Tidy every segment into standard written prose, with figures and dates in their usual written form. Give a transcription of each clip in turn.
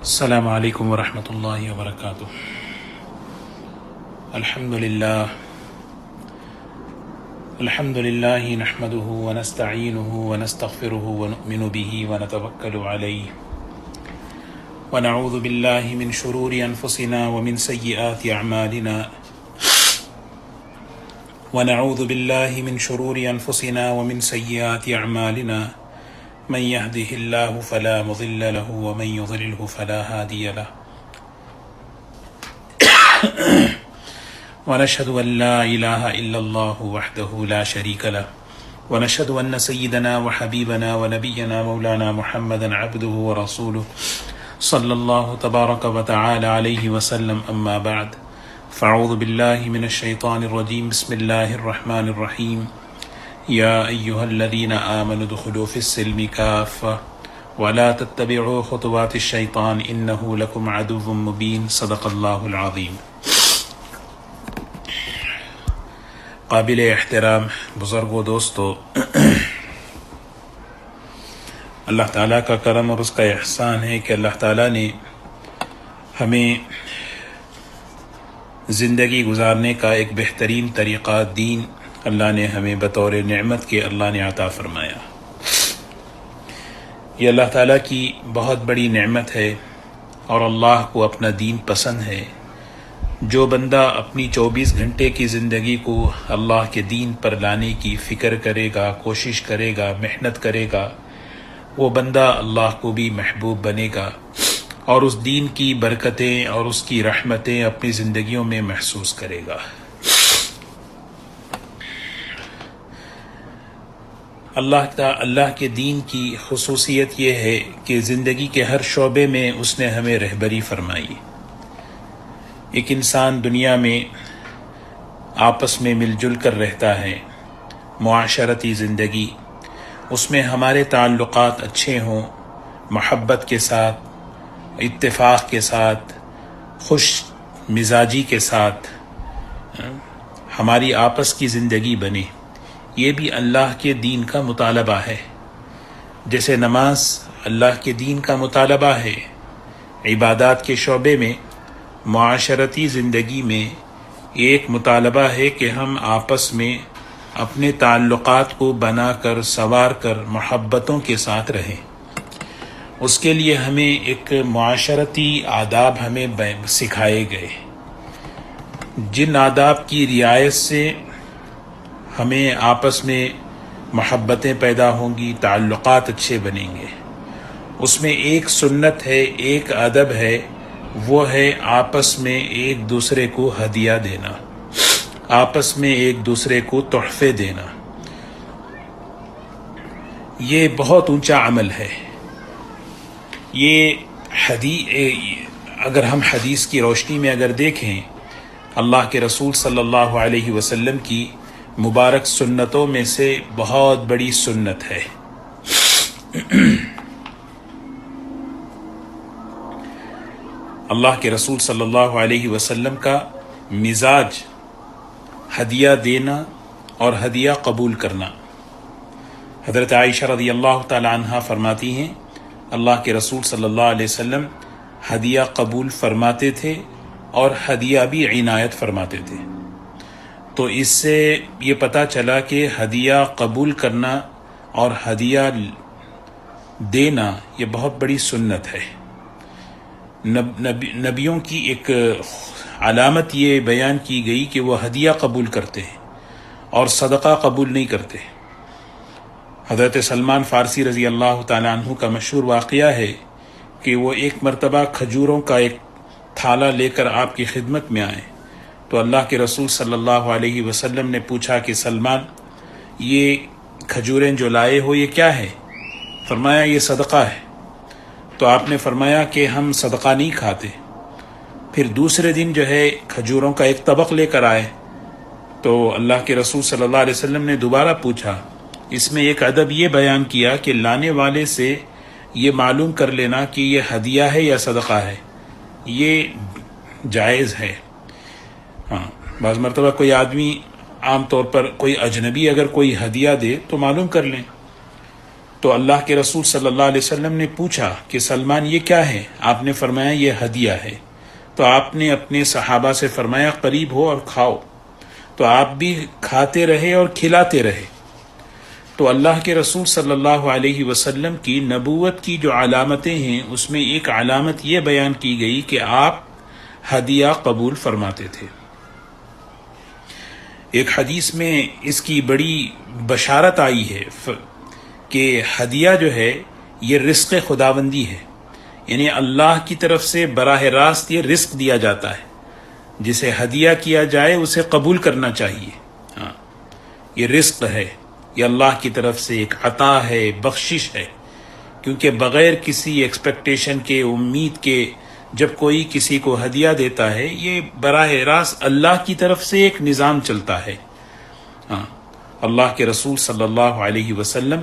السلام علیکم ورحمۃ اللہ وبرکاتہ۔ الحمد للہ نحمده ونستعینه ونستغفره ونؤمن به ونتوکل علیہ ونعوذ باللہ من شرور انفسنا ومن سیئات اعمالنا من يهده الله فلا مضل له ومن يضلله فلا هادي له ونشهد أن لا إله إلا الله وحده لا شريك له ونشهد أن سيدنا وحبيبنا ونبينا مولانا محمدا عبده ورسوله صلى الله تبارك وتعالى عليه وسلم أما بعد فأعوذ بالله من الشيطان الرجيم بسم الله الرحمن الرحيم يا أيها الذين آمنوا ادخلوا في السلم كافة ولا تتبعوا خطوات الشيطان إنه لكم عدو مبين صدق الله العظيم۔ قابل احترام بزرگوں دوستو، اللہ تعالیٰ کا کرم اور اس کا احسان ہے کہ اللہ تعالیٰ نے ہمیں زندگی گزارنے کا ایک بہترین طریقہ دین اللہ نے ہمیں بطور نعمت کے اللہ نے عطا فرمایا۔ یہ اللہ تعالیٰ کی بہت بڑی نعمت ہے اور اللہ کو اپنا دین پسند ہے۔ جو بندہ اپنی 24 گھنٹے کی زندگی کو اللہ کے دین پر لانے کی فکر کرے گا، کوشش کرے گا، محنت کرے گا، وہ بندہ اللہ کو بھی محبوب بنے گا اور اس دین کی برکتیں اور اس کی رحمتیں اپنی زندگیوں میں محسوس کرے گا۔ اللہ کے دین کی خصوصیت یہ ہے کہ زندگی کے ہر شعبے میں اس نے ہمیں رہبری فرمائی۔ ایک انسان دنیا میں آپس میں مل جل کر رہتا ہے، معاشرتی زندگی، اس میں ہمارے تعلقات اچھے ہوں، محبت کے ساتھ، اتفاق کے ساتھ، خوش مزاجی کے ساتھ ہماری آپس کی زندگی بنے، یہ بھی اللہ کے دین کا مطالبہ ہے۔ جیسے نماز اللہ کے دین کا مطالبہ ہے، عبادات کے شعبے میں، معاشرتی زندگی میں ایک مطالبہ ہے کہ ہم آپس میں اپنے تعلقات کو بنا کر سنوار کر محبتوں کے ساتھ رہیں۔ اس کے لیے ہمیں ایک معاشرتی آداب ہمیں سکھائے گئے، جن آداب کی رعایت سے ہمیں آپس میں محبتیں پیدا ہوں گی، تعلقات اچھے بنیں گے۔ اس میں ایک سنت ہے، ایک ادب ہے، وہ ہے آپس میں ایک دوسرے کو ہدیہ دینا، آپس میں ایک دوسرے کو تحفے دینا۔ یہ بہت اونچا عمل ہے۔ یہ اگر ہم حدیث کی روشنی میں اگر دیکھیں، اللہ کے رسول صلی اللہ علیہ وسلم کی مبارک سنتوں میں سے بہت بڑی سنت ہے۔ اللہ کے رسول صلی اللہ علیہ وسلم کا مزاج ہدیہ دینا اور ہدیہ قبول کرنا۔ حضرت عائشہ رضی اللہ تعالی عنہ فرماتی ہیں، اللہ کے رسول صلی اللہ علیہ وسلم ہدیہ قبول فرماتے تھے اور ہدیہ بھی عنایت فرماتے تھے۔ تو اس سے یہ پتہ چلا کہ ہدیہ قبول کرنا اور ہدیہ دینا یہ بہت بڑی سنت ہے۔ نبیوں کی ایک علامت یہ بیان کی گئی کہ وہ ہدیہ قبول کرتے ہیں اور صدقہ قبول نہیں کرتے۔ حضرت سلمان فارسی رضی اللہ تعالیٰ عنہ کا مشہور واقعہ ہے کہ وہ ایک مرتبہ کھجوروں کا ایک تھالہ لے کر آپ کی خدمت میں آئے، تو اللہ کے رسول صلی اللہ علیہ وسلم نے پوچھا کہ سلمان، یہ کھجوریں جو لائے ہو یہ کیا ہے؟ فرمایا یہ صدقہ ہے۔ تو آپ نے فرمایا کہ ہم صدقہ نہیں کھاتے۔ پھر دوسرے دن جو ہے کھجوروں کا ایک طبق لے کر آئے، تو اللہ کے رسول صلی اللہ علیہ وسلم نے دوبارہ پوچھا۔ اس میں ایک ادب یہ بیان کیا کہ لانے والے سے یہ معلوم کر لینا کہ یہ ہدیہ ہے یا صدقہ ہے، یہ جائز ہے۔ ہاں، بعض مرتبہ کوئی آدمی عام طور پر کوئی اجنبی اگر کوئی ہدیہ دے تو معلوم کر لیں، تو اللہ کے رسول صلی اللہ علیہ وسلم نے پوچھا کہ سلمان یہ کیا ہے؟ آپ نے فرمایا یہ ہدیہ ہے۔ تو آپ نے اپنے صحابہ سے فرمایا قریب ہو اور کھاؤ، تو آپ بھی کھاتے رہے اور کھلاتے رہے۔ تو اللہ کے رسول صلی اللہ علیہ وسلم کی نبوت کی جو علامتیں ہیں اس میں ایک علامت یہ بیان کی گئی کہ آپ ہدیہ قبول فرماتے تھے۔ ایک حدیث میں اس کی بڑی بشارت آئی ہے کہ ہدیہ جو ہے یہ رزق خداوندی ہے، یعنی اللہ کی طرف سے براہ راست یہ رزق دیا جاتا ہے، جسے ہدیہ کیا جائے اسے قبول کرنا چاہیے۔ ہاں، یہ رزق ہے، یہ اللہ کی طرف سے ایک عطا ہے، بخشش ہے، کیونکہ بغیر کسی ایکسپیکٹیشن کے، امید کے جب کوئی کسی کو ہدیہ دیتا ہے یہ براہ راست اللہ کی طرف سے ایک نظام چلتا ہے۔ ہاں، اللہ کے رسول صلی اللہ علیہ وسلم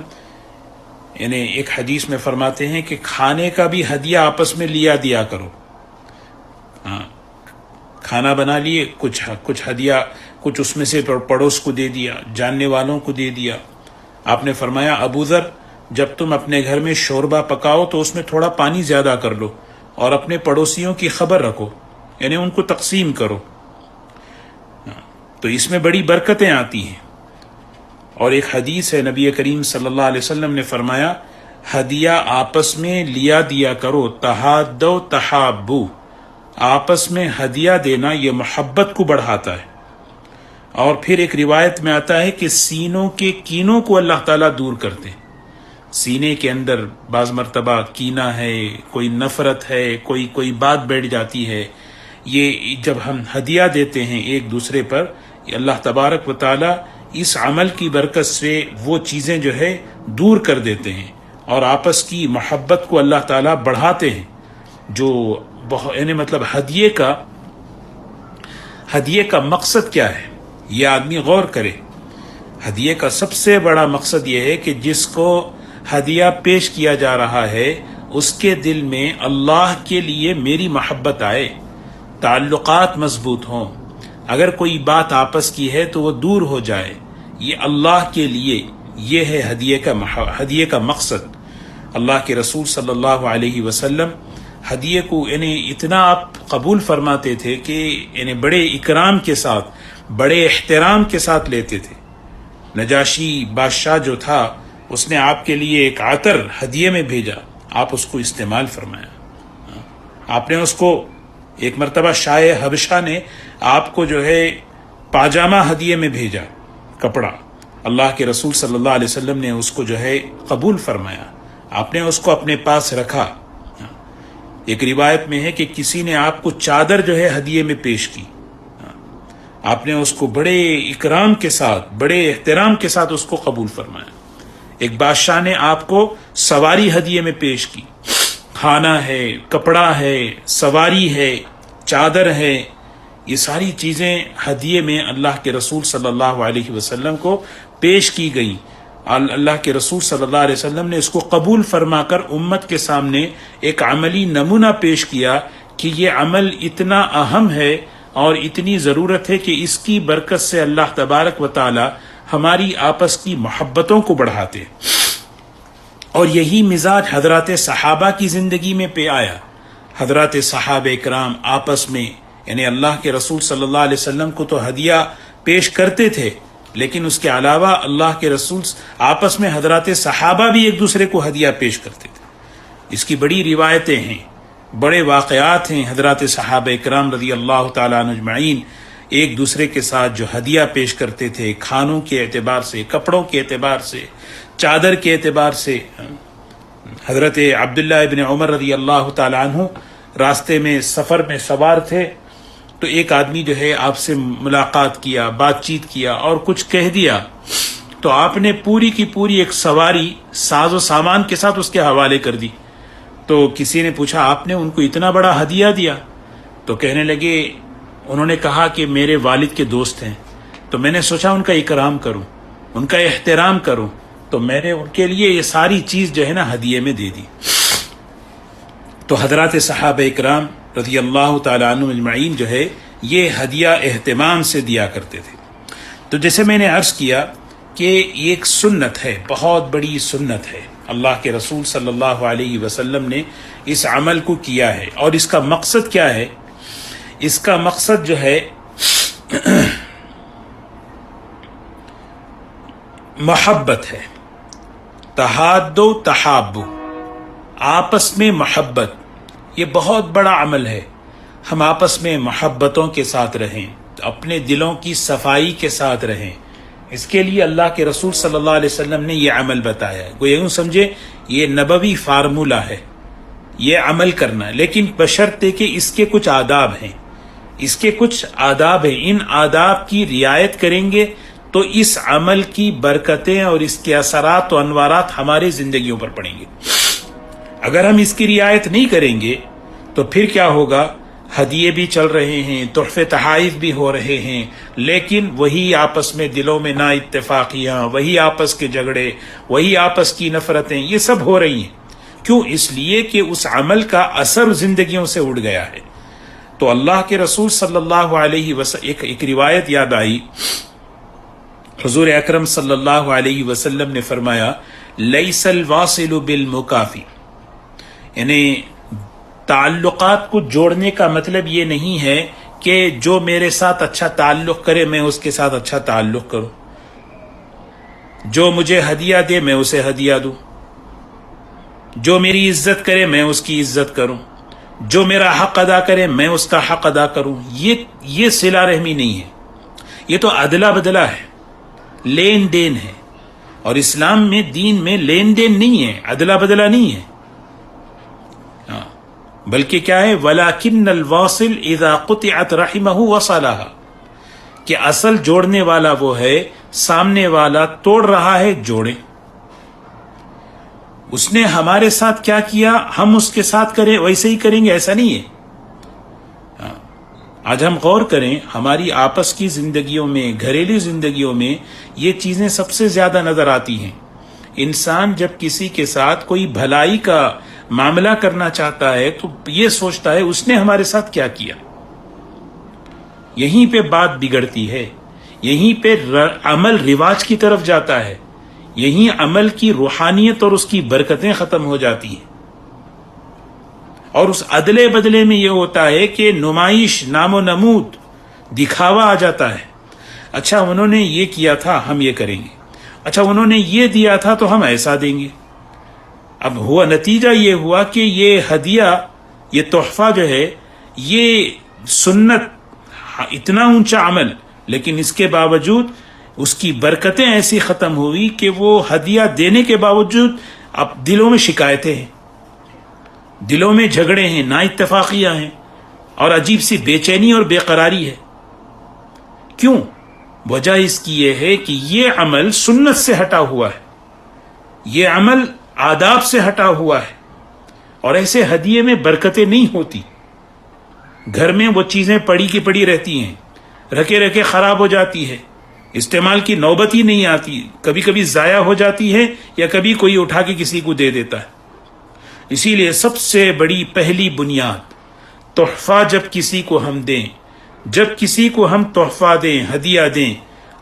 یعنی ایک حدیث میں فرماتے ہیں کہ کھانے کا بھی ہدیہ آپس میں لیا دیا کرو۔ ہاں، کھانا بنا لیے، کچھ ہدیہ، کچھ اس میں سے پڑوس کو دے دیا، جاننے والوں کو دے دیا۔ آپ نے فرمایا ابو ذر جب تم اپنے گھر میں شوربہ پکاؤ تو اس میں تھوڑا پانی زیادہ کر لو اور اپنے پڑوسیوں کی خبر رکھو، یعنی ان کو تقسیم کرو۔ تو اس میں بڑی برکتیں آتی ہیں۔ اور ایک حدیث ہے نبی کریم صلی اللہ علیہ وسلم نے فرمایا ہدیہ آپس میں لیا دیا کرو، تحادو تحابو، آپس میں ہدیہ دینا یہ محبت کو بڑھاتا ہے۔ اور پھر ایک روایت میں آتا ہے کہ سینوں کے کینوں کو اللہ تعالیٰ دور کرتے ہیں۔ سینے کے اندر بعض مرتبہ کینہ ہے، کوئی نفرت ہے، کوئی بات بیٹھ جاتی ہے، یہ جب ہم ہدیہ دیتے ہیں ایک دوسرے پر، یہ اللہ تبارک و تعالیٰ اس عمل کی برکت سے وہ چیزیں جو ہے دور کر دیتے ہیں اور آپس کی محبت کو اللہ تعالیٰ بڑھاتے ہیں۔ جو یعنی مطلب ہدیے کا مقصد کیا ہے یہ آدمی غور کرے۔ ہدیے کا سب سے بڑا مقصد یہ ہے کہ جس کو ہدیہ پیش کیا جا رہا ہے اس کے دل میں اللہ کے لیے میری محبت آئے، تعلقات مضبوط ہوں، اگر کوئی بات آپس کی ہے تو وہ دور ہو جائے، یہ اللہ کے لیے، یہ ہے ہدیے کا مقصد۔ اللہ کے رسول صلی اللہ علیہ وسلم ہدیے کو یعنی اتنا آپ قبول فرماتے تھے کہ یعنی بڑے اکرام کے ساتھ، بڑے احترام کے ساتھ لیتے تھے۔ نجاشی بادشاہ جو تھا اس نے آپ کے لیے ایک عطر ہدیے میں بھیجا، آپ اس کو استعمال فرمایا۔ آپ نے اس کو ایک مرتبہ شاہ حبشہ نے آپ کو جو ہے پاجامہ ہدیے میں بھیجا، کپڑا، اللہ کے رسول صلی اللہ علیہ وسلم نے اس کو جو ہے قبول فرمایا، آپ نے اس کو اپنے پاس رکھا۔ ایک روایت میں ہے کہ کسی نے آپ کو چادر جو ہے ہدیے میں پیش کی، آپ نے اس کو بڑے اکرام کے ساتھ، بڑے احترام کے ساتھ اس کو قبول فرمایا۔ ایک بادشاہ نے آپ کو سواری ہدیے میں پیش کی، کھانا ہے، کپڑا ہے، سواری ہے، چادر ہے، یہ ساری چیزیں ہدیے میں اللہ کے رسول صلی اللہ علیہ وسلم کو پیش کی گئی۔ اللہ کے رسول صلی اللہ علیہ وسلم نے اس کو قبول فرما کر امت کے سامنے ایک عملی نمونہ پیش کیا کہ یہ عمل اتنا اہم ہے اور اتنی ضرورت ہے کہ اس کی برکت سے اللہ تبارک و تعالی ہماری آپس کی محبتوں کو بڑھاتے۔ اور یہی مزاج حضرات صحابہ کی زندگی میں پہ آیا۔ حضرات صحابہ کرام آپس میں یعنی اللہ کے رسول صلی اللہ علیہ وسلم کو تو ہدیہ پیش کرتے تھے، لیکن اس کے علاوہ اللہ کے رسول آپس میں حضرات صحابہ بھی ایک دوسرے کو ہدیہ پیش کرتے تھے۔ اس کی بڑی روایتیں ہیں، بڑے واقعات ہیں۔ حضرات صحابہ کرام رضی اللہ تعالیٰ عنہ اجمعین ایک دوسرے کے ساتھ جو ہدیہ پیش کرتے تھے، کھانوں کے اعتبار سے، کپڑوں کے اعتبار سے، چادر کے اعتبار سے۔ حضرت عبداللہ ابن عمر رضی اللہ تعالیٰ عنہ راستے میں سفر میں سوار تھے تو ایک آدمی جو ہے آپ سے ملاقات کیا، بات چیت کیا اور کچھ کہہ دیا، تو آپ نے پوری کی پوری ایک سواری ساز و سامان کے ساتھ اس کے حوالے کر دی۔ تو کسی نے پوچھا آپ نے ان کو اتنا بڑا ہدیہ دیا؟ تو کہنے لگے، انہوں نے کہا کہ میرے والد کے دوست ہیں، تو میں نے سوچا ان کا اکرام کروں، ان کا احترام کروں، تو میں نے ان کے لیے یہ ساری چیز جو ہے نا ہدیے میں دے دی۔ تو حضرات صحابہ اکرام رضی اللہ تعالیٰ عنہ اجمعین جو ہے یہ ہدیہ اہتمام سے دیا کرتے تھے۔ تو جیسے میں نے عرض کیا کہ یہ ایک سنت ہے، بہت بڑی سنت ہے، اللہ کے رسول صلی اللہ علیہ وسلم نے اس عمل کو کیا ہے. اور اس کا مقصد کیا ہے؟ اس کا مقصد جو ہے محبت ہے. تحادو تحابو، آپس میں محبت، یہ بہت بڑا عمل ہے. ہم آپس میں محبتوں کے ساتھ رہیں، اپنے دلوں کی صفائی کے ساتھ رہیں. اس کے لیے اللہ کے رسول صلی اللہ علیہ وسلم نے یہ عمل بتایا ہے. کوئی یوں سمجھے یہ نبوی فارمولہ ہے یہ عمل کرنا، لیکن بشرطے کہ اس کے کچھ آداب ہیں. اس کے کچھ آداب ہیں. ان آداب کی رعایت کریں گے تو اس عمل کی برکتیں اور اس کے اثرات و انوارات ہماری زندگیوں پر پڑیں گے. اگر ہم اس کی رعایت نہیں کریں گے تو پھر کیا ہوگا؟ ہدیے بھی چل رہے ہیں، تحفے تحائف بھی ہو رہے ہیں، لیکن وہی آپس میں دلوں میں نا اتفاقیاں، وہی آپس کے جھگڑے، وہی آپس کی نفرتیں، یہ سب ہو رہی ہیں. کیوں؟ اس لیے کہ اس عمل کا اثر زندگیوں سے اڑ گیا ہے. تو اللہ کے رسول صلی اللہ علیہ وسلم ایک روایت یاد آئی. حضور اکرم صلی اللہ علیہ وسلم نے فرمایا لیس الواصل بالمکافی، یعنی تعلقات کو جوڑنے کا مطلب یہ نہیں ہے کہ جو میرے ساتھ اچھا تعلق کرے میں اس کے ساتھ اچھا تعلق کروں، جو مجھے ہدیہ دے میں اسے ہدیہ دوں، جو میری عزت کرے میں اس کی عزت کروں، جو میرا حق ادا کرے میں اس کا حق ادا کروں. یہ صلہ رحمی نہیں ہے، یہ تو ادلا بدلا ہے، لین دین ہے. اور اسلام میں، دین میں لین دین نہیں ہے، ادلا بدلا نہیں ہے. بلکہ کیا ہے؟ وَلَكِنَّ الْوَاصِلْ إِذَا قُطِعَتْ رَحِمَهُ وَصَلَهَا، کہ اصل جوڑنے والا وہ ہے، سامنے والا توڑ رہا ہے، جوڑے. اس نے ہمارے ساتھ کیا کیا ہم اس کے ساتھ کریں ویسے ہی کریں گے، ایسا نہیں ہے. آج ہم غور کریں، ہماری آپس کی زندگیوں میں، گھریلو زندگیوں میں یہ چیزیں سب سے زیادہ نظر آتی ہیں. انسان جب کسی کے ساتھ کوئی بھلائی کا معاملہ کرنا چاہتا ہے تو یہ سوچتا ہے اس نے ہمارے ساتھ کیا کیا. یہیں پہ بات بگڑتی ہے، یہیں پہ عمل رواج کی طرف جاتا ہے، یہیں عمل کی روحانیت اور اس کی برکتیں ختم ہو جاتی ہیں. اور اس عدلے بدلے میں یہ ہوتا ہے کہ نمائش، نام و نمود، دکھاوا آ جاتا ہے. اچھا انہوں نے یہ کیا تھا ہم یہ کریں گے، اچھا انہوں نے یہ دیا تھا تو ہم ایسا دیں گے. اب ہوا نتیجہ یہ ہوا کہ یہ ہدیہ، یہ تحفہ جو ہے، یہ سنت، اتنا اونچا عمل، لیکن اس کے باوجود اس کی برکتیں ایسی ختم ہوئی کہ وہ ہدیہ دینے کے باوجود اب دلوں میں شکایتیں ہیں، دلوں میں جھگڑے ہیں، نا اتفاقیاں ہیں، اور عجیب سی بے چینی اور بے قراری ہے. کیوں؟ وجہ اس کی یہ ہے کہ یہ عمل سنت سے ہٹا ہوا ہے، یہ عمل آداب سے ہٹا ہوا ہے. اور ایسے ہدیے میں برکتیں نہیں ہوتی. گھر میں وہ چیزیں پڑی کی پڑی رہتی ہیں، رکھے رکھے خراب ہو جاتی ہے، استعمال کی نوبت ہی نہیں آتی، کبھی کبھی ضائع ہو جاتی ہے یا کبھی کوئی اٹھا کے کسی کو دے دیتا ہے. اسی لیے سب سے بڑی پہلی بنیاد، تحفہ جب کسی کو ہم دیں، جب کسی کو ہم تحفہ دیں، ہدیہ دیں،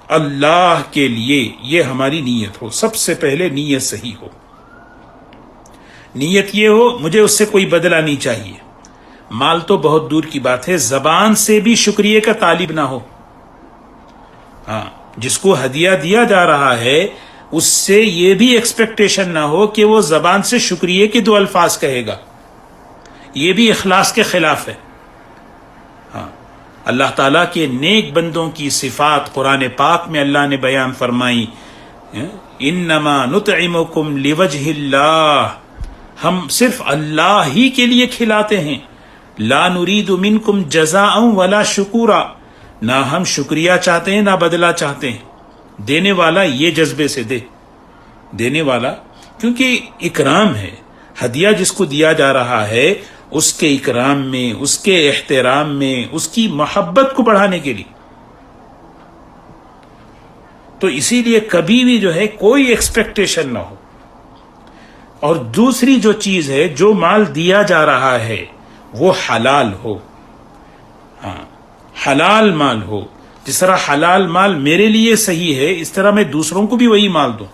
اللہ کے لیے یہ ہماری نیت ہو. سب سے پہلے نیت صحیح ہو. نیت یہ ہو مجھے اس سے کوئی بدلہ نہیں چاہیے. مال تو بہت دور کی بات ہے، زبان سے بھی شکریہ کا طالب نہ ہو. ہاں، جس کو ہدیہ دیا جا رہا ہے اس سے یہ بھی ایکسپیکٹیشن نہ ہو کہ وہ زبان سے شکریہ کے 2 الفاظ کہے گا. یہ بھی اخلاص کے خلاف ہے. ہاں، اللہ تعالیٰ کے نیک بندوں کی صفات قرآن پاک میں اللہ نے بیان فرمائی. انما نطعمکم لوجہ اللہ، ہم صرف اللہ ہی کے لیے کھلاتے ہیں. لا نرید منکم جزاء ولا شکورا، نہ ہم شکریہ چاہتے ہیں نہ بدلہ چاہتے ہیں. دینے والا یہ جذبے سے دے، دینے والا، کیونکہ اکرام ہے. ہدیہ جس کو دیا جا رہا ہے اس کے اکرام میں، اس کے احترام میں، اس کی محبت کو بڑھانے کے لیے. تو اسی لیے کبھی بھی جو ہے کوئی ایکسپیکٹیشن نہ ہو. اور دوسری جو چیز ہے، جو مال دیا جا رہا ہے وہ حلال ہو. ہاں، حلال مال ہو. جس طرح حلال مال میرے لیے صحیح ہے اس طرح میں دوسروں کو بھی وہی مال دوں.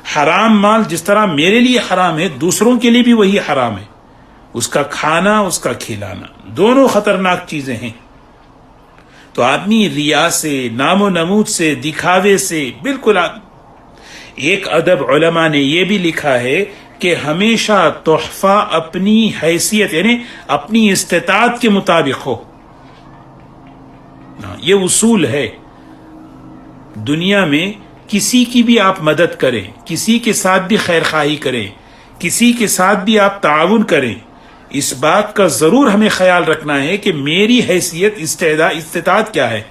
حرام مال جس طرح میرے لیے حرام ہے دوسروں کے لیے بھی وہی حرام ہے. اس کا کھانا اس کا کھلانا دونوں خطرناک چیزیں ہیں. تو آدمی ریا سے نام و نمود سے دکھاوے سے بالکل ایک ادب علماء نے یہ بھی لکھا ہے کہ ہمیشہ تحفہ اپنی حیثیت یعنی اپنی استطاعت کے مطابق ہو. یہ اصول ہے. دنیا میں کسی کی بھی آپ مدد کریں, کسی کے ساتھ بھی خیر خواہی کریں, کسی کے ساتھ بھی آپ تعاون کریں, اس بات کا ضرور ہمیں خیال رکھنا ہے کہ میری حیثیت استطاعت کیا ہے.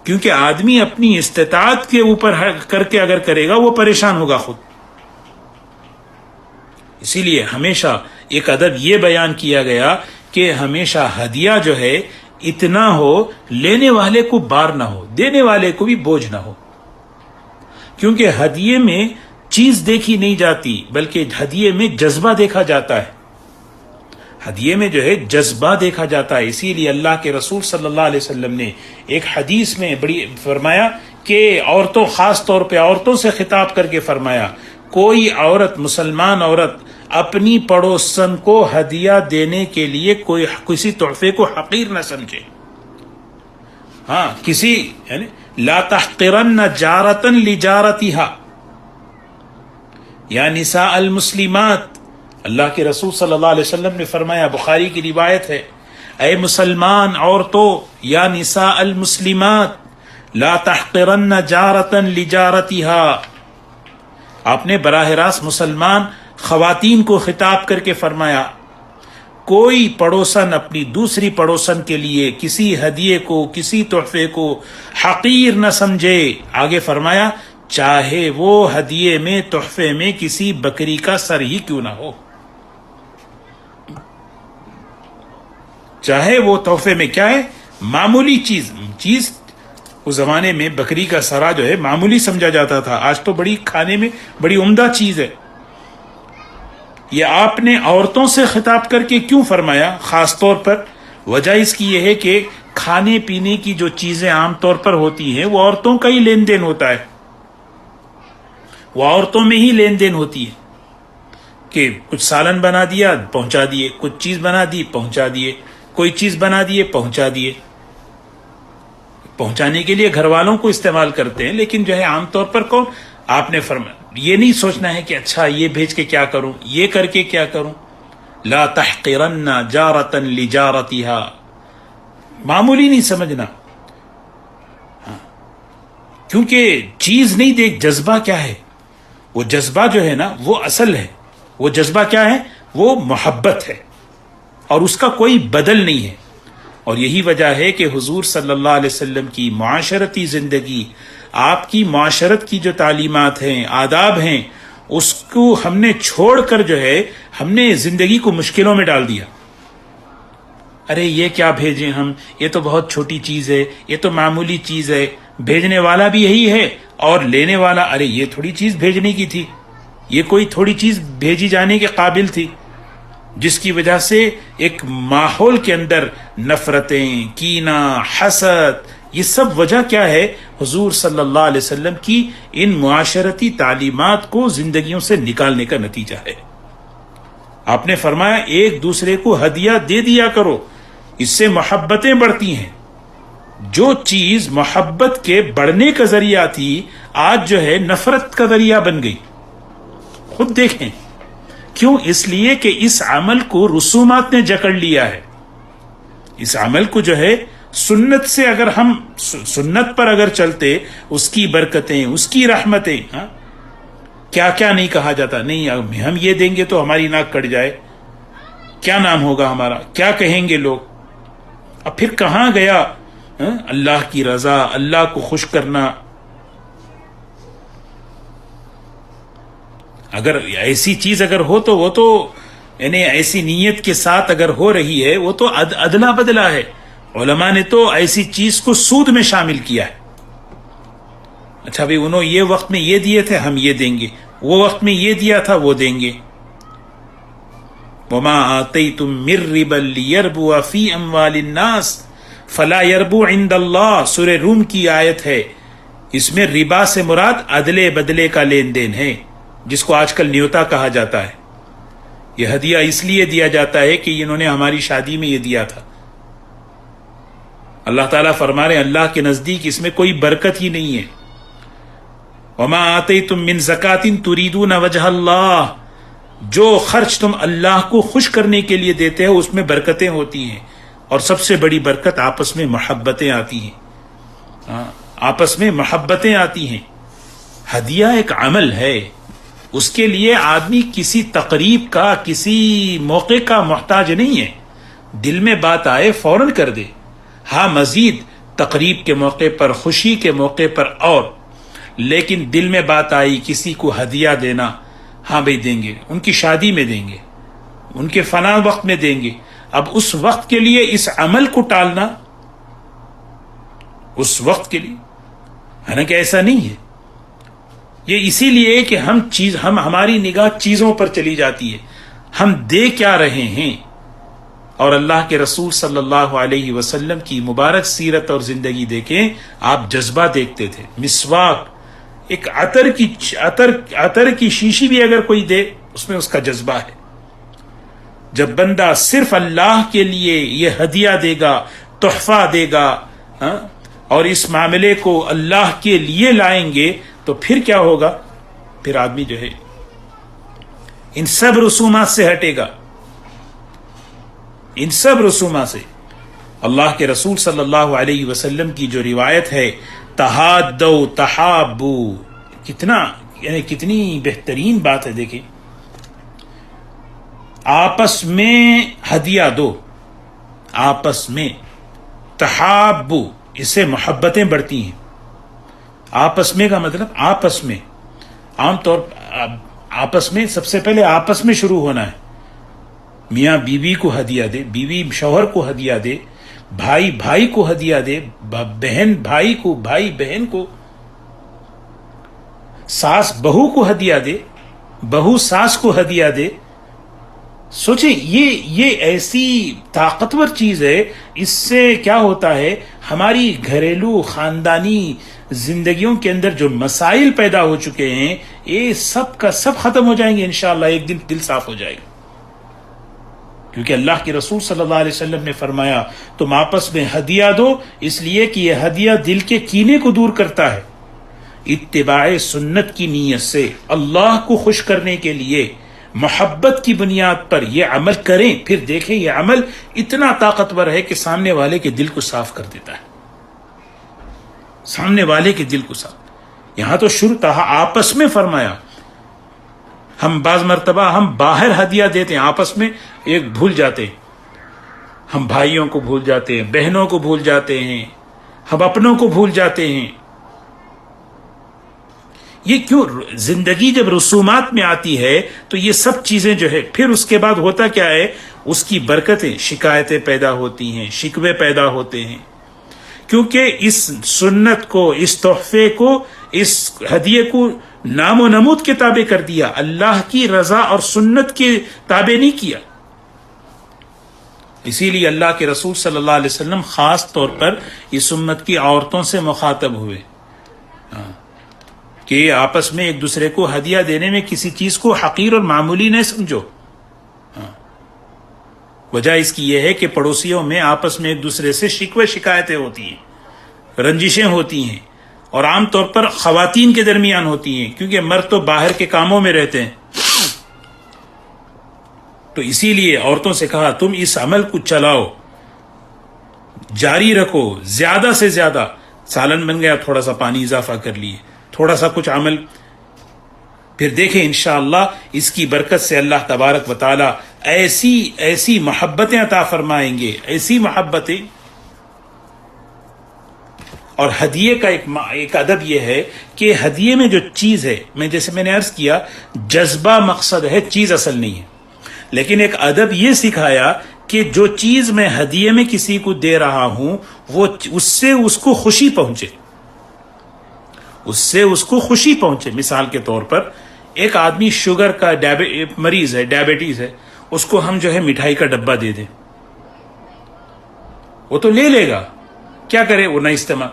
کیونکہ آدمی اپنی استطاعت کے اوپر کر کے اگر کرے گا وہ پریشان ہوگا خود. اسی لیے ہمیشہ ایک ادب یہ بیان کیا گیا کہ ہمیشہ ہدیہ جو ہے اتنا ہو لینے والے کو بار نہ ہو, دینے والے کو بھی بوجھ نہ ہو. کیونکہ ہدیے میں چیز دیکھی نہیں جاتی بلکہ ہدیے میں جذبہ دیکھا جاتا ہے. ہدیے میں جو ہے جذبہ دیکھا جاتا ہے. اسی لیے اللہ کے رسول صلی اللہ علیہ وسلم نے ایک حدیث میں بڑی فرمایا کہ عورتوں, خاص طور پہ عورتوں سے خطاب کر کے فرمایا, کوئی عورت, مسلمان عورت اپنی پڑوسن کو ہدیہ دینے کے لیے کسی تحفے کو حقیر نہ سمجھے. ہاں کسی یعنی لا تحقرن جارتا لجارتها یا نساء المسلمات. اللہ کے رسول صلی اللہ علیہ وسلم نے فرمایا, بخاری کی روایت ہے, اے مسلمان عورتوں یا نساء المسلمات لا تحقرن جارتا لجارتها. آپ نے براہ راست مسلمان خواتین کو خطاب کر کے فرمایا کوئی پڑوسن اپنی دوسری پڑوسن کے لیے کسی ہدیے کو, کسی تحفے کو حقیر نہ سمجھے. آگے فرمایا چاہے وہ ہدیے میں, تحفے میں کسی بکری کا سر ہی کیوں نہ ہو. چاہے وہ تحفے میں کیا ہے, معمولی چیز. اس زمانے میں بکری کا سرا جو ہے معمولی سمجھا جاتا تھا, آج تو بڑی کھانے میں بڑی عمدہ چیز ہے. یہ آپ نے عورتوں سے خطاب کر کے کیوں فرمایا خاص طور پر؟ وجہ اس کی یہ ہے کہ کھانے پینے کی جو چیزیں عام طور پر ہوتی ہیں وہ عورتوں کا ہی لین دین ہوتا ہے, وہ عورتوں میں ہی لین دین ہوتی ہے کہ کچھ سالن بنا دیا پہنچا دیے, کچھ چیز بنا دی پہنچا دیے, کوئی چیز بنا دیے پہنچا دیے. پہنچانے کے لیے گھر والوں کو استعمال کرتے ہیں, لیکن جو ہے عام طور پر کون, آپ نے فرمایا یہ نہیں سوچنا ہے کہ اچھا یہ بھیج کے کیا کروں, یہ کر کے کیا کروں. لا تحقرن جارتا لجارتها, معمولی نہیں سمجھنا. کیونکہ چیز نہیں دیکھ, جذبہ کیا ہے, وہ جذبہ جو ہے نا وہ اصل ہے. وہ جذبہ کیا ہے, وہ محبت ہے اور اس کا کوئی بدل نہیں ہے. اور یہی وجہ ہے کہ حضور صلی اللہ علیہ وسلم کی معاشرتی زندگی, آپ کی معاشرت کی جو تعلیمات ہیں, آداب ہیں, اس کو ہم نے چھوڑ کر جو ہے ہم نے زندگی کو مشکلوں میں ڈال دیا. ارے یہ کیا بھیجیں ہم, یہ تو بہت چھوٹی چیز ہے, یہ تو معمولی چیز ہے. بھیجنے والا بھی یہی ہے اور لینے والا, ارے یہ تھوڑی چیز بھیجنے کی تھی, یہ کوئی تھوڑی چیز بھیجی جانے کے قابل تھی, جس کی وجہ سے ایک ماحول کے اندر نفرتیں, کینہ, حسد, یہ سب وجہ کیا ہے, حضور صلی اللہ علیہ وسلم کی ان معاشرتی تعلیمات کو زندگیوں سے نکالنے کا نتیجہ ہے. آپ نے فرمایا ایک دوسرے کو ہدیہ دے دیا کرو, اس سے محبتیں بڑھتی ہیں. جو چیز محبت کے بڑھنے کا ذریعہ تھی آج جو ہے نفرت کا ذریعہ بن گئی. خود دیکھیں کیوں, اس لیے کہ اس عمل کو رسومات نے جکڑ لیا ہے. اس عمل کو جو ہے سنت سے, اگر ہم سنت پر اگر چلتے, اس کی برکتیں, اس کی رحمتیں, کیا کیا نہیں کہا جاتا, نہیں ہم یہ دیں گے تو ہماری ناک کٹ جائے, کیا نام ہوگا ہمارا, کیا کہیں گے لوگ. اب پھر کہاں گیا اللہ کی رضا, اللہ کو خوش کرنا. اگر ایسی چیز اگر ہو تو وہ تو یعنی ایسی نیت کے ساتھ اگر ہو رہی ہے وہ تو ادلا بدلا ہے. علماء نے تو ایسی چیز کو سود میں شامل کیا ہے. اچھا بھائی انہوں یہ وقت میں یہ دیے تھے, ہم یہ دیں گے, وہ وقت میں یہ دیا تھا, وہ دیں گے. وما آتیتم من ربا لیربو فی اموال الناس فلا یربو عند اللہ. سورہ روم کی آیت ہے اس میں ربا سے مراد عدلے بدلے کا لین دین ہے، جس کو آج کل نیوتا کہا جاتا ہے۔ یہ ہدیہ اس لیے دیا جاتا ہے کہ انہوں نے ہماری شادی میں یہ دیا تھا۔ اللہ تعالیٰ فرما رہے ہیں اللہ کے نزدیک اس میں کوئی برکت ہی نہیں ہے۔ وما آتیتم من زکاۃ تریدون وجہ اللہ، جو خرچ تم اللہ کو خوش کرنے کے لیے دیتے ہو اس میں برکتیں ہوتی ہیں، اور سب سے بڑی برکت آپس میں محبتیں آتی ہیں، آپس میں محبتیں آتی ہیں۔ ہدیہ ایک عمل ہے، اس کے لیے آدمی کسی تقریب کا، کسی موقع کا محتاج نہیں ہے۔ دل میں بات آئے فوراً کر دے۔ ہاں مزید تقریب کے موقع پر، خوشی کے موقع پر، اور لیکن دل میں بات آئی کسی کو ہدیہ دینا، ہاں بھائی دیں گے، ان کی شادی میں دیں گے، ان کے فلاں وقت میں دیں گے۔ اب اس وقت کے لیے اس عمل کو ٹالنا، اس وقت کے لیے، حالانکہ ایسا نہیں ہے۔ یہ اسی لیے کہ ہماری نگاہ چیزوں پر چلی جاتی ہے، ہم دے کیا رہے ہیں۔ اور اللہ کے رسول صلی اللہ علیہ وسلم کی مبارک سیرت اور زندگی دیکھیں، آپ جذبہ دیکھتے تھے۔ مسواک، ایک عطر کی شیشی بھی اگر کوئی دے، اس میں اس کا جذبہ ہے۔ جب بندہ صرف اللہ کے لیے یہ ہدیہ دے گا، تحفہ دے گا، اور اس معاملے کو اللہ کے لیے لائیں گے، تو پھر کیا ہوگا؟ پھر آدمی جو ہے ان سب رسومات سے ہٹے گا، ان سب رسومات سے۔ اللہ کے رسول صلی اللہ علیہ وسلم کی جو روایت ہے، تہادو تحابو، کتنی بہترین بات ہے۔ دیکھیں، آپس میں ہدیہ دو، آپس میں تحابو، اس سے محبتیں بڑھتی ہیں۔ آپس میں کا مطلب آپس میں، عام طور آپس میں سب سے پہلے آپس میں شروع ہونا ہے۔ میاں بیوی کو ہدیہ دے، بیوی شوہر کو ہدیہ دے، بھائی بھائی کو ہدیہ دے، بہن بھائی کو، بھائی بہن کو، ساس بہو کو ہدیہ دے، بہو ساس کو ہدیہ دے۔ سوچیں، یہ ایسی طاقتور چیز ہے، اس سے کیا ہوتا ہے، ہماری گھریلو خاندانی زندگیوں کے اندر جو مسائل پیدا ہو چکے ہیں، یہ سب کا سب ختم ہو جائیں گے انشاءاللہ۔ ایک دن دل صاف ہو جائے گا، کیونکہ اللہ کے رسول صلی اللہ علیہ وسلم نے فرمایا تم آپس میں ہدیہ دو، اس لیے کہ یہ ہدیہ دل کے کینے کو دور کرتا ہے۔ اتباع سنت کی نیت سے اللہ کو خوش کرنے کے لیے محبت کی بنیاد پر یہ عمل کریں، پھر دیکھیں یہ عمل اتنا طاقتور ہے کہ سامنے والے کے دل کو صاف کر دیتا ہے، سامنے والے کے دل کو صاف۔ یہاں تو شروع تھا آپس میں فرمایا۔ ہم بعض مرتبہ ہم باہر ہدیہ دیتے ہیں، آپس میں ایک بھول جاتے ہیں، ہم بھائیوں کو بھول جاتے ہیں، بہنوں کو بھول جاتے ہیں، ہم اپنوں کو بھول جاتے ہیں۔ یہ کیوں؟ زندگی جب رسومات میں آتی ہے تو یہ سب چیزیں جو ہے، پھر اس کے بعد ہوتا کیا ہے، اس کی برکتیں، شکایتیں پیدا ہوتی ہیں، شکوے پیدا ہوتے ہیں، کیونکہ اس سنت کو، اس تحفے کو، اس ہدیے کو نام و نمود کے تابع کر دیا، اللہ کی رضا اور سنت کے تابع نہیں کیا۔ اسی لیے اللہ کے رسول صلی اللہ علیہ وسلم خاص طور پر اس امت کی عورتوں سے مخاطب ہوئے کہ آپس میں ایک دوسرے کو ہدیہ دینے میں کسی چیز کو حقیر اور معمولی نہ سمجھو۔ وجہ اس کی یہ ہے کہ پڑوسیوں میں آپس میں ایک دوسرے سے شکوے شکایتیں ہوتی ہیں، رنجشیں ہوتی ہیں، اور عام طور پر خواتین کے درمیان ہوتی ہیں، کیونکہ مرد تو باہر کے کاموں میں رہتے ہیں۔ تو اسی لیے عورتوں سے کہا تم اس عمل کو چلاؤ، جاری رکھو، زیادہ سے زیادہ۔ سالن بن گیا، تھوڑا سا پانی اضافہ کر لیے، تھوڑا سا کچھ عمل، پھر دیکھیں انشاءاللہ اس کی برکت سے اللہ تبارک و تعالی ایسی محبتیں عطا فرمائیں گے، ایسی محبتیں۔ اور ہدیے کا ایک ادب یہ ہے کہ ہدیے میں جو چیز ہے، جیسے میں نے عرض کیا، جذبہ مقصد ہے، چیز اصل نہیں ہے، لیکن ایک ادب یہ سکھایا کہ جو چیز میں ہدیے میں کسی کو دے رہا ہوں، وہ اس سے اس کو خوشی پہنچے، اس سے اس کو خوشی پہنچے۔ مثال کے طور پر ایک آدمی شوگر کا مریض ہے، ڈائبٹیز ہے، اس کو ہم جو ہے مٹھائی کا ڈبہ دے دیں، وہ تو لے لے گا، کیا کرے وہ؟ نہ استعمال،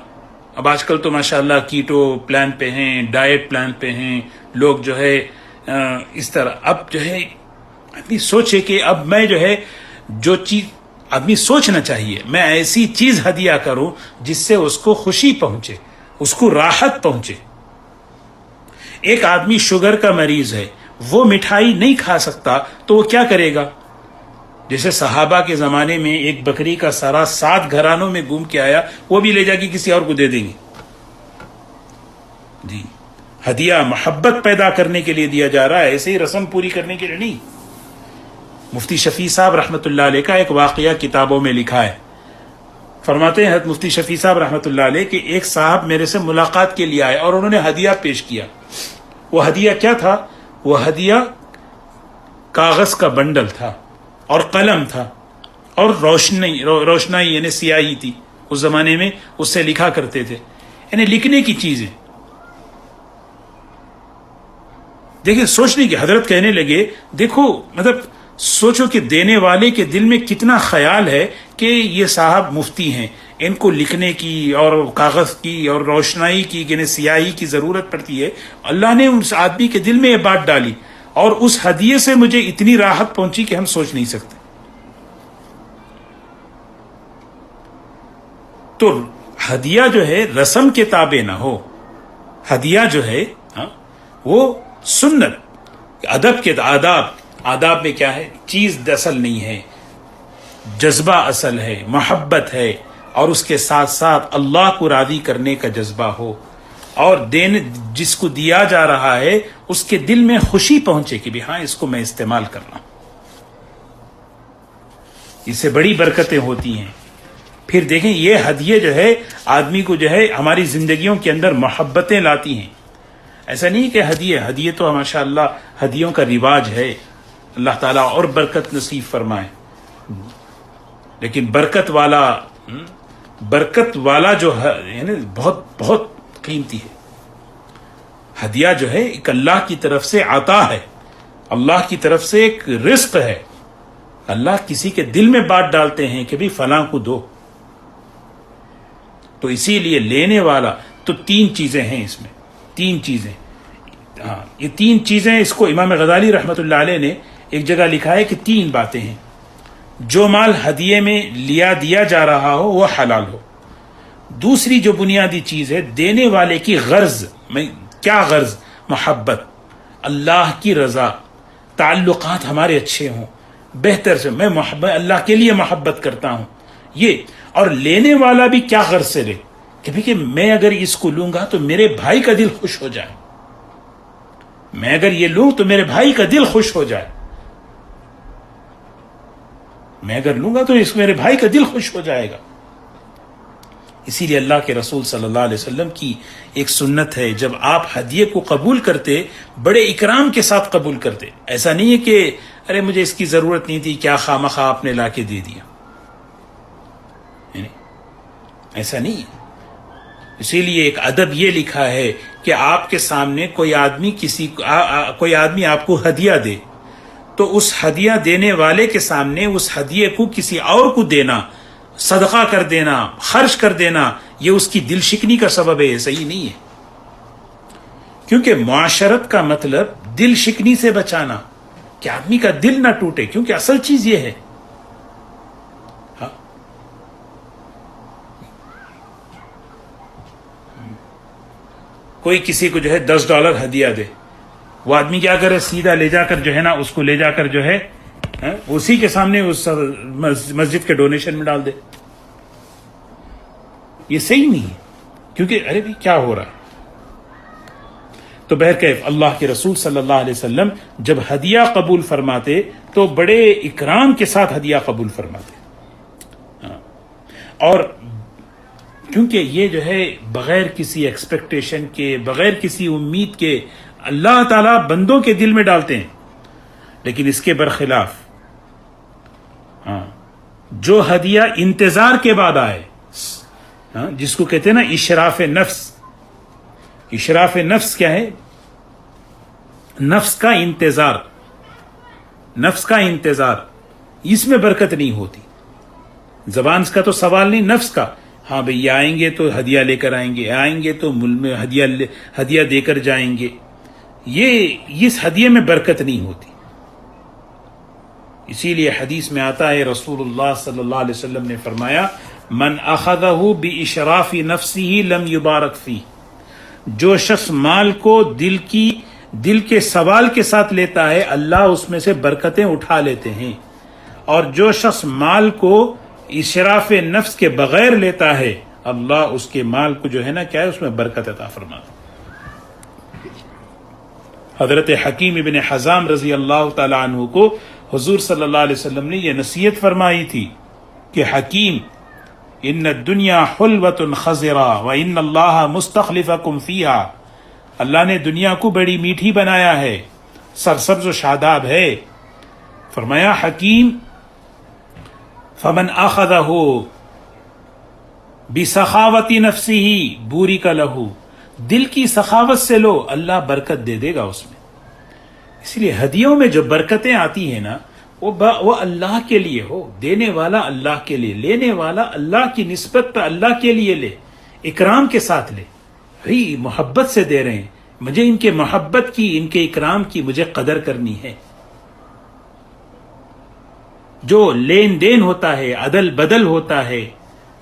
اب آج کل تو ماشاءاللہ کیٹو پلان پہ ہیں، ڈائٹ پلان پہ ہیں لوگ، جو ہے اس طرح. اب جو ہے آدمی سوچے کہ اب میں جو ہے جو چیز آدمی سوچنا چاہیے، میں ایسی چیز ہدیہ کروں جس سے اس کو خوشی پہنچے، اس کو راحت پہنچے. ایک آدمی شوگر کا مریض ہے، وہ مٹھائی نہیں کھا سکتا تو وہ کیا کرے گا؟ جیسے صحابہ کے زمانے میں ایک بکری کا سارا 7 گھرانوں میں گھوم کے آیا، وہ بھی لے جا کے کسی اور کو دے دیں گے. جی، ہدیہ محبت پیدا کرنے کے لیے دیا جا رہا ہے، ایسے ہی رسم پوری کرنے کے لیے نہیں. مفتی شفیع صاحب رحمۃ اللہ علیہ کا ایک واقعہ کتابوں میں لکھا ہے. فرماتے ہیں حضرت مفتی شفیع صاحب رحمۃ اللہ علیہ کہ ایک صاحب میرے سے ملاقات کے لیے آئے اور انہوں نے ہدیہ پیش کیا. وہ ہدیہ کیا تھا؟ وہ ہدیہ کاغذ کا بنڈل تھا اور قلم تھا اور روشنائی یعنی سیاہی تھی. اس زمانے میں اس سے لکھا کرتے تھے، یعنی لکھنے کی چیزیں. دیکھیں سوچنے کی، حضرت کہنے لگے دیکھو مطلب سوچو کہ دینے والے کے دل میں کتنا خیال ہے کہ یہ صاحب مفتی ہیں، ان کو لکھنے کی اور کاغذ کی اور روشنائی کی یعنی سیاہی کی ضرورت پڑتی ہے. اللہ نے اس آدمی کے دل میں یہ بات ڈالی اور اس ہدیے سے مجھے اتنی راحت پہنچی کہ ہم سوچ نہیں سکتے. تو ہدیہ جو ہے رسم کے تابع نہ ہو، ہدیہ جو ہے وہ سنت، ادب کے آداب میں کیا ہے؟ چیز اصل نہیں ہے، جذبہ اصل ہے، محبت ہے، اور اس کے ساتھ ساتھ اللہ کو راضی کرنے کا جذبہ ہو، اور جس کو دیا جا رہا ہے اس کے دل میں خوشی پہنچے کہ بھی ہاں اس کو میں استعمال کر رہا ہوں. اس سے بڑی برکتیں ہوتی ہیں. پھر دیکھیں یہ ہدیے جو ہے آدمی کو جو ہے ہماری زندگیوں کے اندر محبتیں لاتی ہیں. ایسا نہیں کہ ہدیے تو ماشاء اللہ ہدیوں کا رواج ہے، اللہ تعالیٰ اور برکت نصیب فرمائے. لیکن برکت والا جو ہے نا بہت بہت قیمتی ہے. ہدیہ جو ہے ایک اللہ کی طرف سے عطا ہے، اللہ کی طرف سے ایک رزق ہے. اللہ کسی کے دل میں بات ڈالتے ہیں کہ بھی فلاں کو دو. تو اسی لیے لینے والا تو 3 چیزیں ہیں اس میں، 3 چیزیں. ہاں یہ 3 چیزیں، اس کو امام غزالی رحمۃ اللہ علیہ نے ایک جگہ لکھا ہے کہ 3 باتیں ہیں. جو مال ہدیے میں دیا جا رہا ہو وہ حلال ہو. دوسری جو بنیادی چیز ہے دینے والے کی غرض، کیا غرض؟ محبت، اللہ کی رضا، تعلقات ہمارے اچھے ہوں، بہتر سے میں اللہ کے لیے محبت کرتا ہوں. یہ اور لینے والا بھی کیا غرض سے لے کہ میں اگر اس کو لوں گا تو میرے بھائی کا دل خوش ہو جائے، میں اگر یہ لوں تو میرے بھائی کا دل خوش ہو جائے، میں اگر لوں گا تو میرے بھائی کا دل خوش ہو جائے گا. اسی لیے اللہ کے رسول صلی اللہ علیہ وسلم کی ایک سنت ہے، جب آپ ہدیے کو قبول کرتے بڑے اکرام کے ساتھ قبول کرتے. ایسا نہیں ہے کہ ارے مجھے اس کی ضرورت نہیں تھی، کیا خواہ آپ نے لا کے دے دیا، ایسا نہیں ہے. اسی لیے ایک ادب یہ لکھا ہے کہ آپ کے سامنے کوئی آدمی آپ کو ہدیہ دے تو اس ہدیہ دینے والے کے سامنے اس ہدیے کو کسی اور کو دینا، صدقہ کر دینا، خرچ کر دینا، یہ اس کی دل شکنی کا سبب ہے. صحیح نہیں ہے، کیونکہ معاشرت کا مطلب دل شکنی سے بچانا، کہ آدمی کا دل نہ ٹوٹے، کیونکہ اصل چیز یہ ہے. کوئی کسی کو جو ہے $10 ہدیہ دے، وہ آدمی کیا کرے؟ سیدھا لے جا کر جو ہے نا اس کو لے جا کر جو ہے اسی کے سامنے اس مسجد کے ڈونیشن میں ڈال دے. یہ صحیح نہیں ہے، کیونکہ ارے بھی کیا ہو رہا ہے. تو بہرکیف اللہ کے رسول صلی اللہ علیہ وسلم جب ہدیہ قبول فرماتے تو بڑے اکرام کے ساتھ ہدیہ قبول فرماتے. اور کیونکہ یہ جو ہے بغیر کسی ایکسپیکٹیشن کے، بغیر کسی امید کے اللہ تعالیٰ بندوں کے دل میں ڈالتے ہیں. لیکن اس کے برخلاف جو ہدیہ انتظار کے بعد آئے، جس کو کہتے ہیں نا اشراف نفس. اشراف نفس کیا ہے؟ نفس کا انتظار، نفس کا انتظار، اس میں برکت نہیں ہوتی. زبان کا تو سوال نہیں، نفس کا. ہاں بھئی یہ آئیں گے تو ہدیہ لے کر آئیں گے، آئیں گے تو ملک میں ہدیہ دے کر جائیں گے، یہ اس ہدیے میں برکت نہیں ہوتی۔ اسی لیے حدیث میں آتا ہے رسول اللہ صلی اللہ علیہ وسلم نے فرمایا من اخذہ باشراف نفسہ لم یبارک فیہ، جو شخص مال کو دل کے سوال کے ساتھ لیتا ہے اللہ اس میں سے برکتیں اٹھا لیتے ہیں، اور جو شخص مال کو اشراف نفس کے بغیر لیتا ہے اللہ اس کے مال کو جو ہے نا کیا ہے اس میں برکت عطا فرماتا ہے۔ حضرت حکیم ابن حزام رضی اللہ تعالی عنہ کو حضور صلی اللہ علیہ وسلم نے یہ نصیحت فرمائی تھی کہ حکیم ان الدنیا حلوۃ خضرا وان اللہ مستخلفکم فیہا، اللہ نے دنیا کو بڑی میٹھی بنایا ہے، سرسبز و شاداب ہے۔ فرمایا حکیم فمن اخذہ بسخاوت نفسہ بورک لہ، دل کی سخاوت سے لو اللہ برکت دے دے گا اس میں۔ اس لیے ہدیوں میں جو برکتیں آتی ہیں نا وہ اللہ کے لیے ہو، دینے والا اللہ کے لیے، لینے والا اللہ کی نسبت پر اللہ کے لیے لے، اکرام کے ساتھ لے، بھئی محبت سے دے رہے ہیں، مجھے ان کے محبت کی، ان کے اکرام کی مجھے قدر کرنی ہے۔ جو لین دین ہوتا ہے، عدل بدل ہوتا ہے،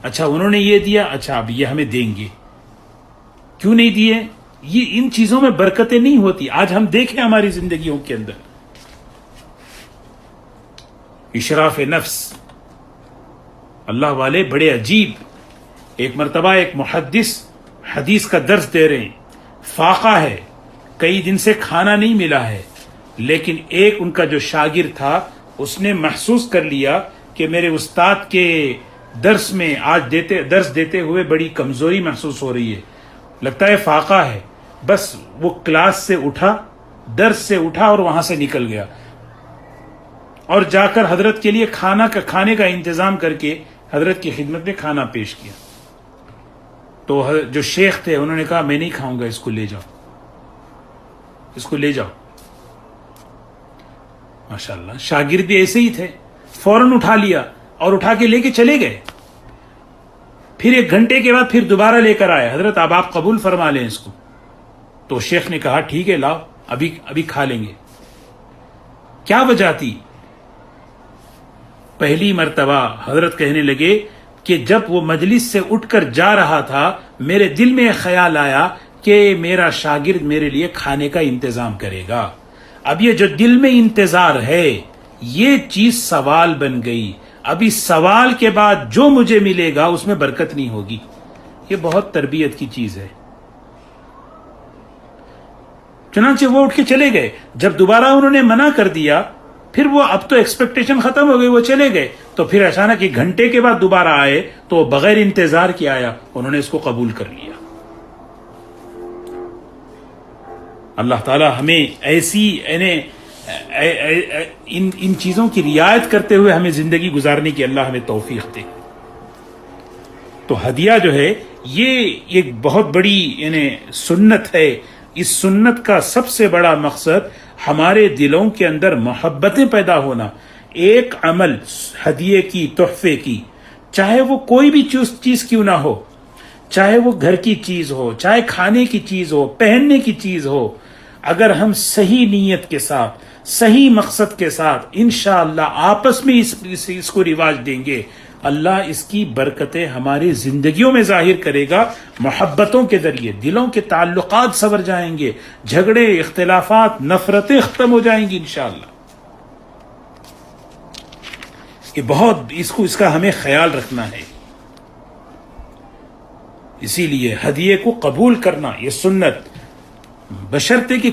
اچھا انہوں نے یہ دیا، اچھا اب یہ ہمیں دیں گے، کیوں نہیں دیے؟ یہ ان چیزوں میں برکتیں نہیں ہوتی۔ آج ہم دیکھیں ہماری زندگیوں کے اندر اشراف نفس، اللہ والے بڑے عجیب۔ ایک مرتبہ ایک محدث حدیث کا درس دے رہے ہیں، فاقہ ہے، کئی دن سے کھانا نہیں ملا ہے، لیکن ایک ان کا جو شاگرد تھا اس نے محسوس کر لیا کہ میرے استاد کے درس میں آج درس دیتے ہوئے بڑی کمزوری محسوس ہو رہی ہے، لگتا ہے فاقہ ہے۔ بس وہ کلاس سے اٹھا، درس سے اٹھا اور وہاں سے نکل گیا، اور جا کر حضرت کے لیے کھانے کا انتظام کر کے حضرت کی خدمت میں کھانا پیش کیا۔ تو جو شیخ تھے انہوں نے کہا میں نہیں کھاؤں گا، اس کو لے جاؤ، اس کو لے جاؤ۔ ماشاءاللہ شاگرد بھی ایسے ہی تھے، فوراً اٹھا لیا اور اٹھا کے لے کے چلے گئے۔ پھر 1 گھنٹے کے بعد پھر دوبارہ لے کر آئے، حضرت اب آپ قبول فرما لیں اس کو۔ تو شیخ نے کہا ٹھیک ہے لاؤ، ابھی کھا لیں گے۔ کیا وجہ تھی؟ پہلی مرتبہ حضرت کہنے لگے کہ جب وہ مجلس سے اٹھ کر جا رہا تھا میرے دل میں ایک خیال آیا کہ میرا شاگرد میرے لیے کھانے کا انتظام کرے گا۔ اب یہ جو دل میں انتظار ہے یہ چیز سوال بن گئی، اب اس سوال کے بعد جو مجھے ملے گا اس میں برکت نہیں ہوگی۔ یہ بہت تربیت کی چیز ہے۔ چنانچہ وہ اٹھ کے چلے گئے۔ جب دوبارہ انہوں نے منع کر دیا پھر وہ اب تو ایکسپیکٹیشن ختم ہو گئی، وہ چلے گئے، تو پھر اچانک 1 گھنٹے کے بعد دوبارہ آئے تو بغیر انتظار کے آیا، انہوں نے اس کو قبول کر لیا۔ اللہ تعالی ہمیں ایسی ان چیزوں کی رعایت کرتے ہوئے ہمیں زندگی گزارنے کی اللہ ہمیں توفیق دے۔ تو ہدیہ جو ہے یہ ایک بہت بڑی سنت ہے۔ اس سنت کا سب سے بڑا مقصد ہمارے دلوں کے اندر محبتیں پیدا ہونا۔ ایک عمل ہدیے کی، تحفے کی، چاہے وہ کوئی بھی چیز کیوں نہ ہو، چاہے وہ گھر کی چیز ہو، چاہے کھانے کی چیز ہو، پہننے کی چیز ہو، اگر ہم صحیح نیت کے ساتھ، صحیح مقصد کے ساتھ انشاءاللہ آپس میں اس کو رواج دیں گے، اللہ اس کی برکتیں ہماری زندگیوں میں ظاہر کرے گا۔ محبتوں کے ذریعے دلوں کے تعلقات سنور جائیں گے، جھگڑے، اختلافات، نفرتیں ختم ہو جائیں گی انشاءاللہ۔ یہ بہت اس کا ہمیں خیال رکھنا ہے۔ اسی لیے ہدیے کو قبول کرنا یہ سنت، بشرطے کہ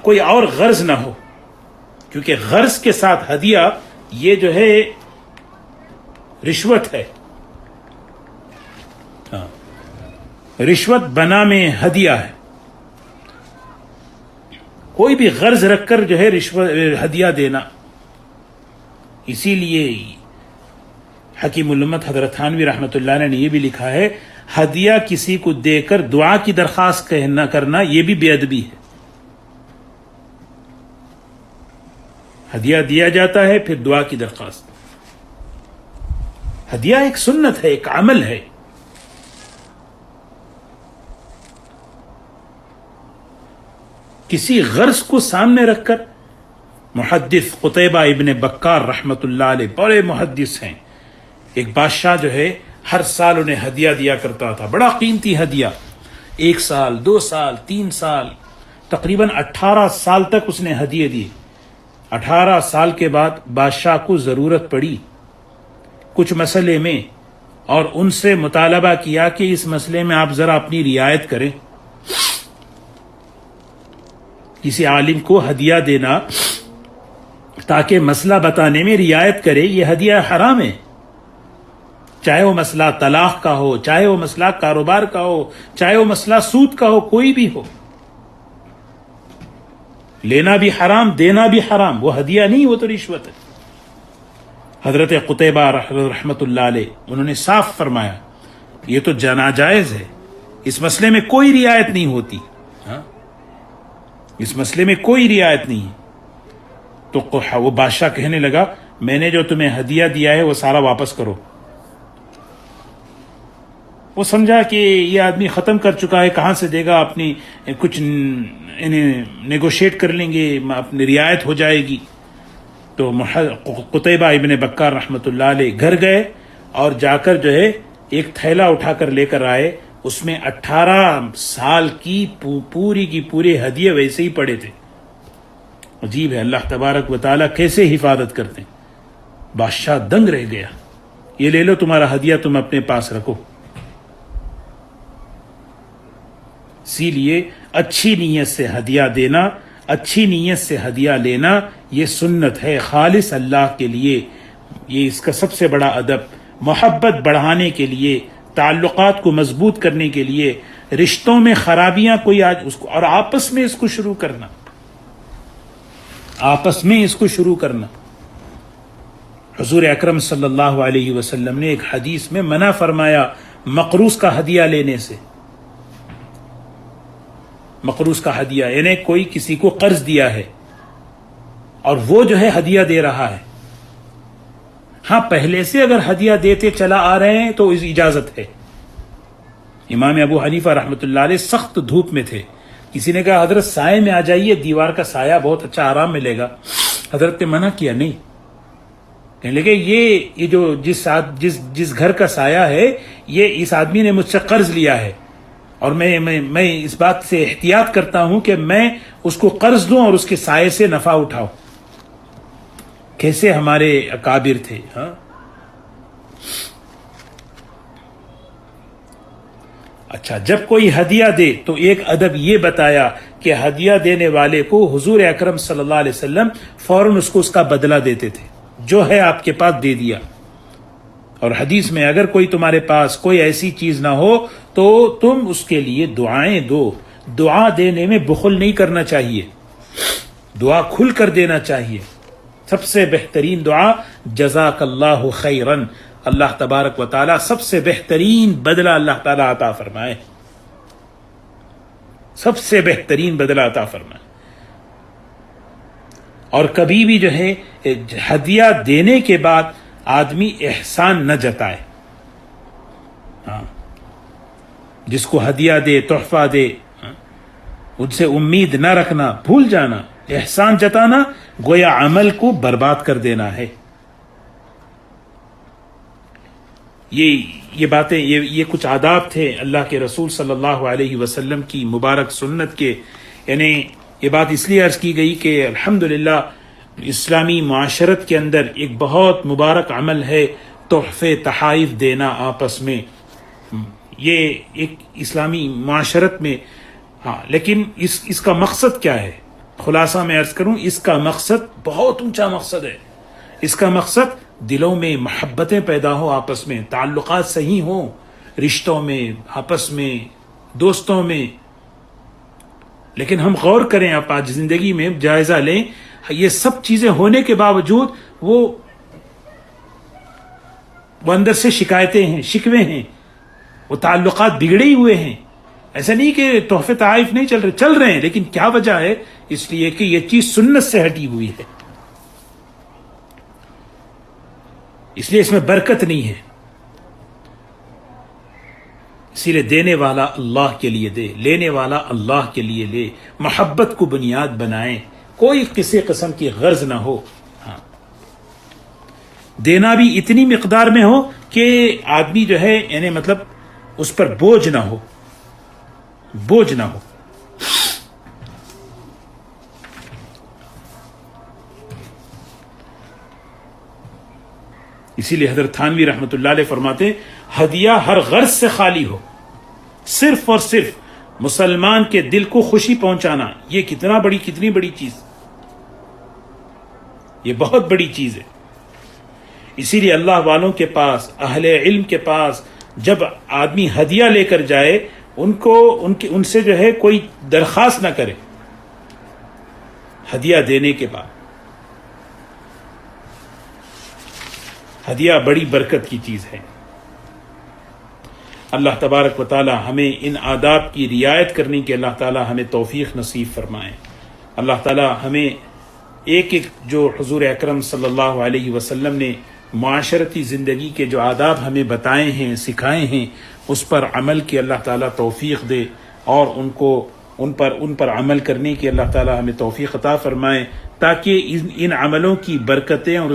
کوئی اور غرض نہ ہو، کیونکہ غرض کے ساتھ ہدیہ یہ جو ہے رشوت ہے۔ رشوت بنا میں ہدیہ ہے۔ کوئی بھی غرض رکھ کر جو ہے ہدیہ دینا۔ اسی لیے حکیم الامت حضرت تھانوی رحمۃ اللہ علیہ نے یہ بھی لکھا ہے، ہدیہ کسی کو دے کر دعا کی درخواست نہ کرنا یہ بھی بے ادبی ہے۔ ہدیہ دیا جاتا ہے پھر دعا کی درخواست۔ ہدیہ ایک سنت ہے، ایک عمل ہے. کسی غرض کو سامنے رکھ کر، محدث قتیبہ ابن بکار رحمۃ اللہ علیہ بڑے محدث ہیں، ایک بادشاہ جو ہے ہر سال انہیں ہدیہ دیا کرتا تھا، بڑا قیمتی ہدیہ. 1 سال 2 سال 3 سال تقریباً 18 سال تک اس نے ہدیے دیے. 18 سال کے بعد بادشاہ کو ضرورت پڑی کچھ مسئلے میں، اور ان سے مطالبہ کیا کہ اس مسئلے میں آپ ذرا اپنی رعایت کریں. کسی عالم کو ہدیہ دینا تاکہ مسئلہ بتانے میں رعایت کرے، یہ ہدیہ حرام ہے. چاہے وہ مسئلہ طلاق کا ہو، چاہے وہ مسئلہ کاروبار کا ہو، چاہے وہ مسئلہ سود کا ہو، کوئی بھی ہو، لینا بھی حرام، دینا بھی حرام. وہ ہدیہ نہیں، وہ تو رشوت ہے. حضرت قتیبہ رحمۃ اللہ علیہ انہوں نے صاف فرمایا یہ تو ناجائز ہے، اس مسئلے میں کوئی رعایت نہیں ہوتی. اس مسئلے میں کوئی رعایت نہیں ہے. تو وہ بادشاہ کہنے لگا میں نے جو تمہیں ہدیہ دیا ہے وہ سارا واپس کرو. وہ سمجھا کہ یہ آدمی ختم کر چکا ہے، کہاں سے دے گا، اپنی کچھ نیگوشیٹ کر لیں گے، اپنی رعایت ہو جائے گی. تو قتیبہ ابن بکار رحمۃ اللہ علیہ گھر گئے اور جا کر جو ہے ایک تھیلا اٹھا کر لے کر آئے. اس میں 18 سال کی پوری کی پوری ہدیے ویسے ہی پڑے تھے. عجیب ہے اللہ تبارک و تعالیٰ کیسے حفاظت کرتے ہیں. بادشاہ دنگ رہ گیا، یہ لے لو تمہارا ہدیہ، تم اپنے پاس رکھو. اسی لیے اچھی نیت سے ہدیہ دینا، اچھی نیت سے ہدیہ لینا یہ سنت ہے خالص اللہ کے لیے. یہ اس کا سب سے بڑا ادب، محبت بڑھانے کے لیے، تعلقات کو مضبوط کرنے کے لیے، رشتوں میں خرابیاں کوئی آج اس کو، اور آپس میں اس کو شروع کرنا، آپس میں اس کو شروع کرنا. حضور اکرم صلی اللہ علیہ وسلم نے ایک حدیث میں منع فرمایا مقروض کا ہدیہ لینے سے. مقروض کا ہدیہ یعنی کوئی کسی کو قرض دیا ہے اور وہ جو ہے ہدیہ دے رہا ہے. ہاں پہلے سے اگر ہدیہ دیتے چلا آ رہے ہیں تو اس اجازت ہے. امام ابو حنیفہ رحمۃ اللہ علیہ سخت دھوپ میں تھے. کسی نے کہا حضرت سائے میں آ جائیے، دیوار کا سایہ بہت اچھا آرام ملے گا. حضرت نے منع کیا، نہیں. کہنے لگے یہ جو جس گھر کا سایہ ہے یہ اس آدمی نے مجھ سے قرض لیا ہے، اور میں اس بات سے احتیاط کرتا ہوں کہ میں اس کو قرض دوں اور اس کے سائے سے نفع اٹھاؤں. کیسے ہمارے اکابر تھے. ہاں اچھا، جب کوئی ہدیہ دے تو ایک ادب یہ بتایا کہ ہدیہ دینے والے کو حضور اکرم صلی اللہ علیہ وسلم فوراً اس کو اس کا بدلہ دیتے تھے. جو ہے آپ کے پاس دے دیا. اور حدیث میں اگر کوئی تمہارے پاس کوئی ایسی چیز نہ ہو تو تم اس کے لیے دعائیں دو. دعا دینے میں بخل نہیں کرنا چاہیے، دعا کھل کر دینا چاہیے. سب سے بہترین دعا جزاک اللہ خیرن. اللہ تبارک و تعالی سب سے بہترین بدلہ اللہ تعالی عطا فرمائے، سب سے بہترین بدلہ عطا فرمائے. اور کبھی بھی جو ہے ہدیہ دینے کے بعد آدمی احسان نہ جتائے. ہاں جس کو ہدیہ دے، تحفہ دے، ان سے امید نہ رکھنا، بھول جانا. احسان جتانا گویا عمل کو برباد کر دینا ہے. یہ باتیں، یہ کچھ آداب تھے اللہ کے رسول صلی اللہ علیہ وسلم کی مبارک سنت کے. یعنی یہ بات اس لیے عرض کی گئی کہ الحمدللہ اسلامی معاشرت کے اندر ایک بہت مبارک عمل ہے تحفے تحائف دینا آپس میں. یہ ایک اسلامی معاشرت میں، ہاں لیکن اس کا مقصد کیا ہے؟ خلاصہ میں عرض کروں، اس کا مقصد بہت اونچا مقصد ہے. اس کا مقصد دلوں میں محبتیں پیدا ہوں، آپس میں تعلقات صحیح ہوں، رشتوں میں، آپس میں، دوستوں میں. لیکن ہم غور کریں، آپ آج زندگی میں جائزہ لیں، یہ سب چیزیں ہونے کے باوجود وہ اندر سے شکایتیں ہیں، شکوے ہیں، وہ تعلقات بگڑے ہی ہوئے ہیں. ایسا نہیں کہ تحفے تحائف نہیں چل رہے ہیں، لیکن کیا وجہ ہے؟ اس لیے کہ یہ چیز سنت سے ہٹی ہوئی ہے، اس لیے اس میں برکت نہیں ہے. اسی لیے دینے والا اللہ کے لیے دے، لینے والا اللہ کے لیے لے، محبت کو بنیاد بنائیں، کوئی کسی قسم کی غرض نہ ہو. ہاں، دینا بھی اتنی مقدار میں ہو کہ آدمی جو ہے یعنی مطلب اس پر بوجھ نہ ہو، بوجھ نہ ہو. اسی لیے حضرت تھانوی رحمۃ اللہ علیہ فرماتے ہیں ہدیہ ہر غرض سے خالی ہو، صرف اور صرف مسلمان کے دل کو خوشی پہنچانا، یہ کتنی بڑی چیز، یہ بہت بڑی چیز ہے. اسی لیے اللہ والوں کے پاس، اہل علم کے پاس جب آدمی ہدیہ لے کر جائے ان سے جو ہے کوئی درخواست نہ کرے ہدیہ دینے کے بعد. ہدیہ بڑی برکت کی چیز ہے. اللہ تبارک و تعالی ہمیں ان آداب کی رعایت کرنے کی اللہ تعالی ہمیں توفیق نصیب فرمائے. اللہ تعالی ہمیں ایک جو حضور اکرم صلی اللہ علیہ وسلم نے معاشرتی زندگی کے جو آداب ہمیں بتائے ہیں، سکھائے ہیں، اس پر عمل کی اللہ تعالی توفیق دے، اور ان پر عمل کرنے کی اللہ تعالی ہمیں توفیق عطا فرمائے، تاکہ ان عملوں کی برکتیں اور